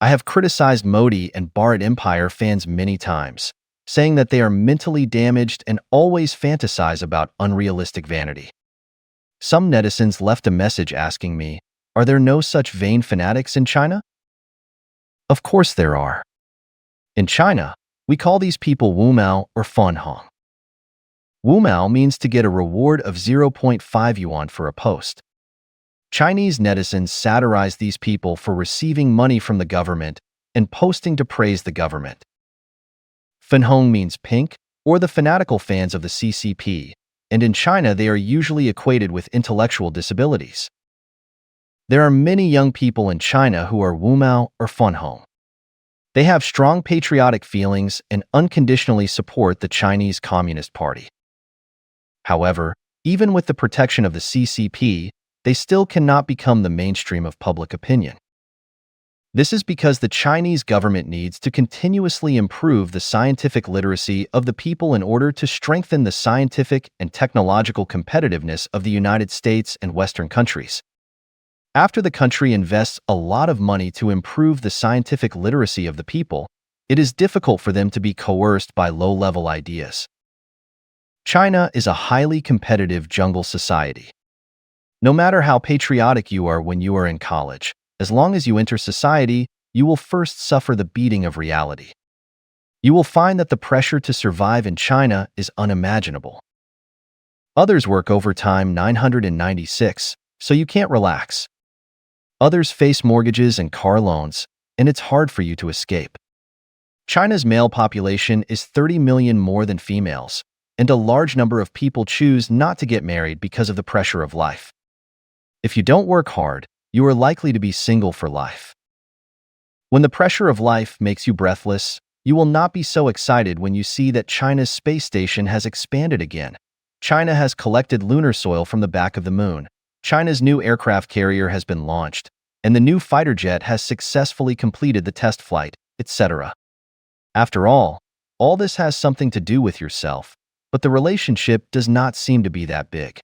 I have criticized Modi and Bharat Empire fans many times, saying that they are mentally damaged and always fantasize about unrealistic vanity. Some netizens left a message asking me, are there no such vain fanatics in China? Of course there are. In China, we call these people Wumao or Fanhong. Wumao means to get a reward of 0.5 yuan for a post. Chinese netizens satirize these people for receiving money from the government and posting to praise the government. Fanhong means pink, or the fanatical fans of the CCP, and in China they are usually equated with intellectual disabilities. There are many young people in China who are Wumao or Fanhong. They have strong patriotic feelings and unconditionally support the Chinese Communist Party. However, even with the protection of the CCP, they still cannot become the mainstream of public opinion. This is because the Chinese government needs to continuously improve the scientific literacy of the people in order to strengthen the scientific and technological competitiveness of the United States and Western countries. After the country invests a lot of money to improve the scientific literacy of the people, it is difficult for them to be coerced by low-level ideas. China is a highly competitive jungle society. No matter how patriotic you are when you are in college, as long as you enter society, you will first suffer the beating of reality. You will find that the pressure to survive in China is unimaginable. Others work overtime 996, so you can't relax. Others face mortgages and car loans, and it's hard for you to escape. China's male population is 30 million more than females, and a large number of people choose not to get married because of the pressure of life. If you don't work hard, you are likely to be single for life. When the pressure of life makes you breathless, you will not be so excited when you see that China's space station has expanded again. China has collected lunar soil from the back of the moon. China's new aircraft carrier has been launched, and the new fighter jet has successfully completed the test flight, etc. After all this has something to do with yourself, but the relationship does not seem to be that big.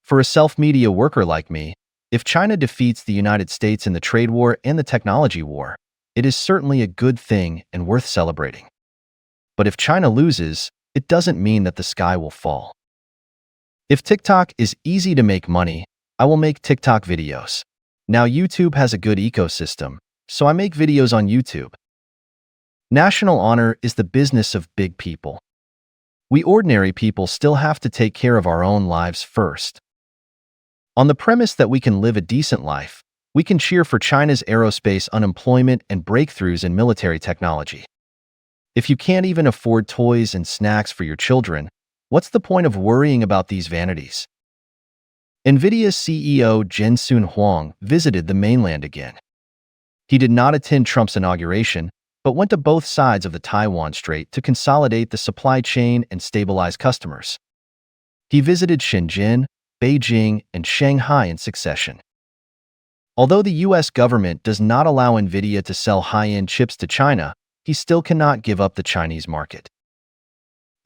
For a self-media worker like me, if China defeats the United States in the trade war and the technology war, it is certainly a good thing and worth celebrating. But if China loses, it doesn't mean that the sky will fall. If TikTok is easy to make money, I will make TikTok videos. Now YouTube has a good ecosystem, so I make videos on YouTube. National honor is the business of big people. We ordinary people still have to take care of our own lives first. On the premise that we can live a decent life, we can cheer for China's aerospace unemployment and breakthroughs in military technology. If you can't even afford toys and snacks for your children, what's the point of worrying about these vanities? NVIDIA's CEO Jensen Huang visited the mainland again. He did not attend Trump's inauguration, but went to both sides of the Taiwan Strait to consolidate the supply chain and stabilize customers. He visited Shenzhen, Beijing, and Shanghai in succession. Although the U.S. government does not allow NVIDIA to sell high-end chips to China, he still cannot give up the Chinese market.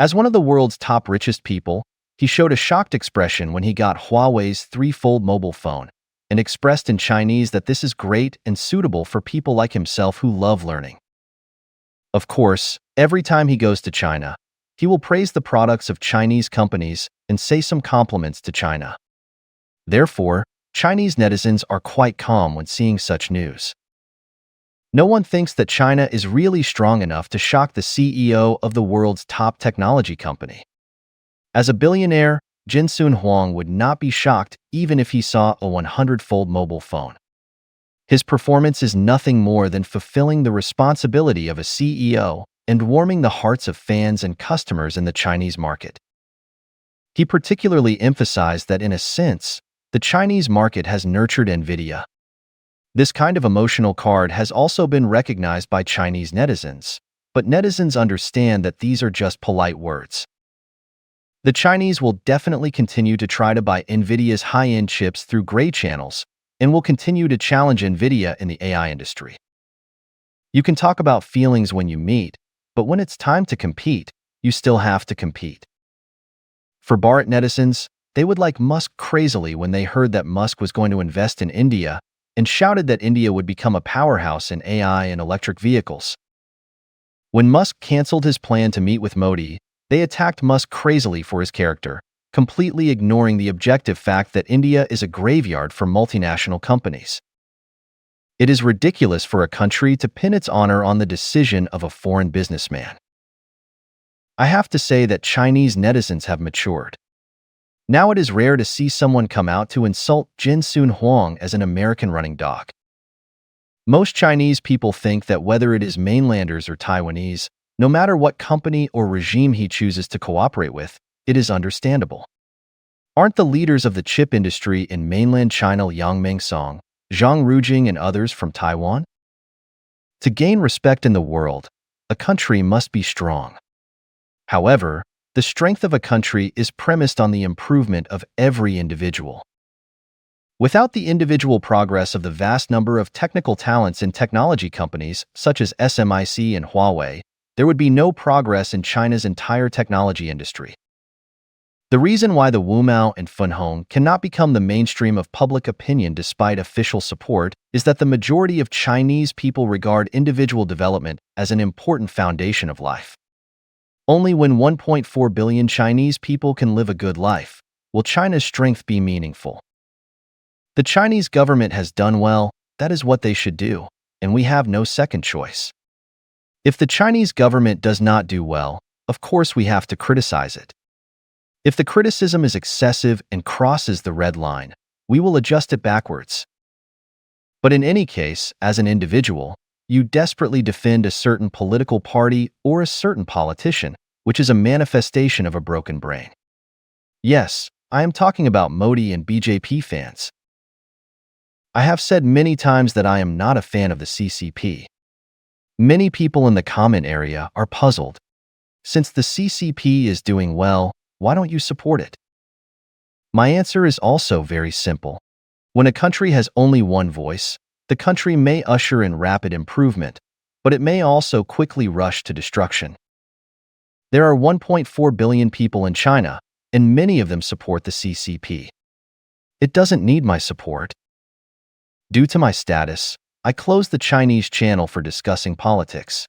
As one of the world's top richest people, he showed a shocked expression when he got Huawei's 3-fold mobile phone and expressed in Chinese that this is great and suitable for people like himself who love learning. Of course, every time he goes to China, he will praise the products of Chinese companies and say some compliments to China. Therefore, Chinese netizens are quite calm when seeing such news. No one thinks that China is really strong enough to shock the CEO of the world's top technology company. As a billionaire, Jensen Huang would not be shocked even if he saw a 100-fold mobile phone. His performance is nothing more than fulfilling the responsibility of a CEO and warming the hearts of fans and customers in the Chinese market. He particularly emphasized that in a sense, the Chinese market has nurtured NVIDIA. This kind of emotional card has also been recognized by Chinese netizens, but netizens understand that these are just polite words. The Chinese will definitely continue to try to buy NVIDIA's high-end chips through gray channels and will continue to challenge NVIDIA in the AI industry. You can talk about feelings when you meet, but when it's time to compete, you still have to compete. For Bharat netizens, they would like Musk crazily when they heard that Musk was going to invest in India and shouted that India would become a powerhouse in AI and electric vehicles. When Musk canceled his plan to meet with Modi, they attacked Musk crazily for his character, completely ignoring the objective fact that India is a graveyard for multinational companies. It is ridiculous for a country to pin its honor on the decision of a foreign businessman. I have to say that Chinese netizens have matured. Now it is rare to see someone come out to insult Jinsoon Huang as an American running dog. Most Chinese people think that whether it is mainlanders or Taiwanese, no matter what company or regime he chooses to cooperate with, it is understandable. Aren't the leaders of the chip industry in mainland China Yang Mengsong, Zhang Rujing, and others from Taiwan? To gain respect in the world, a country must be strong. However, the strength of a country is premised on the improvement of every individual. Without the individual progress of the vast number of technical talents in technology companies such as SMIC and Huawei, there would be no progress in China's entire technology industry. The reason why the Wumao and Funhong cannot become the mainstream of public opinion despite official support is that the majority of Chinese people regard individual development as an important foundation of life. Only when 1.4 billion Chinese people can live a good life will China's strength be meaningful. The Chinese government has done well, that is what they should do, and we have no second choice. If the Chinese government does not do well, of course we have to criticize it. If the criticism is excessive and crosses the red line, we will adjust it backwards. But in any case, as an individual, you desperately defend a certain political party or a certain politician, which is a manifestation of a broken brain. Yes, I am talking about Modi and BJP fans. I have said many times that I am not a fan of the CCP. Many people in the comment area are puzzled. Since the CCP is doing well, why don't you support it? My answer is also very simple. When a country has only one voice, the country may usher in rapid improvement, but it may also quickly rush to destruction. There are 1.4 billion people in China, and many of them support the CCP. It doesn't need my support. Due to my status, I closed the Chinese channel for discussing politics.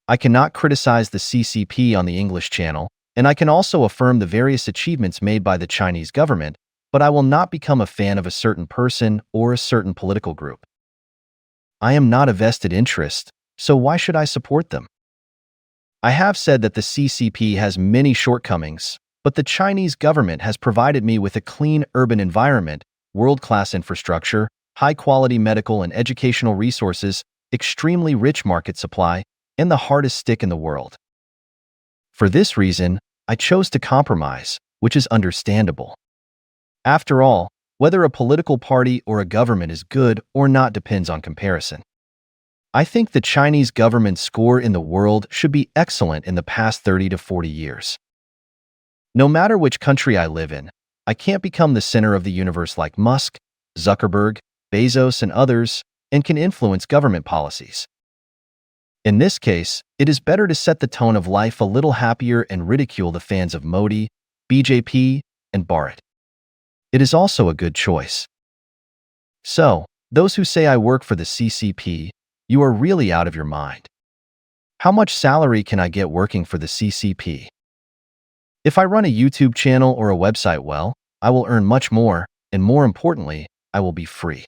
I cannot criticize the CCP on the English channel, and I can also affirm the various achievements made by the Chinese government, but I will not become a fan of a certain person or a certain political group. I am not a vested interest, so why should I support them? I have said that the CCP has many shortcomings, but the Chinese government has provided me with a clean urban environment, world-class infrastructure, high-quality medical and educational resources, extremely rich market supply, and the hardest stick in the world. For this reason, I chose to compromise, which is understandable. After all, whether a political party or a government is good or not depends on comparison. I think the Chinese government's score in the world should be excellent in the past 30 to 40 years. No matter which country I live in, I can't become the center of the universe like Musk, Zuckerberg, Bezos, and others, and can influence government policies. In this case, it is better to set the tone of life a little happier and ridicule the fans of Modi, BJP, and Bharat. It is also a good choice. So, those who say I work for the CCP, you are really out of your mind. How much salary can I get working for the CCP? If I run a YouTube channel or a website well, I will earn much more, and more importantly, I will be free.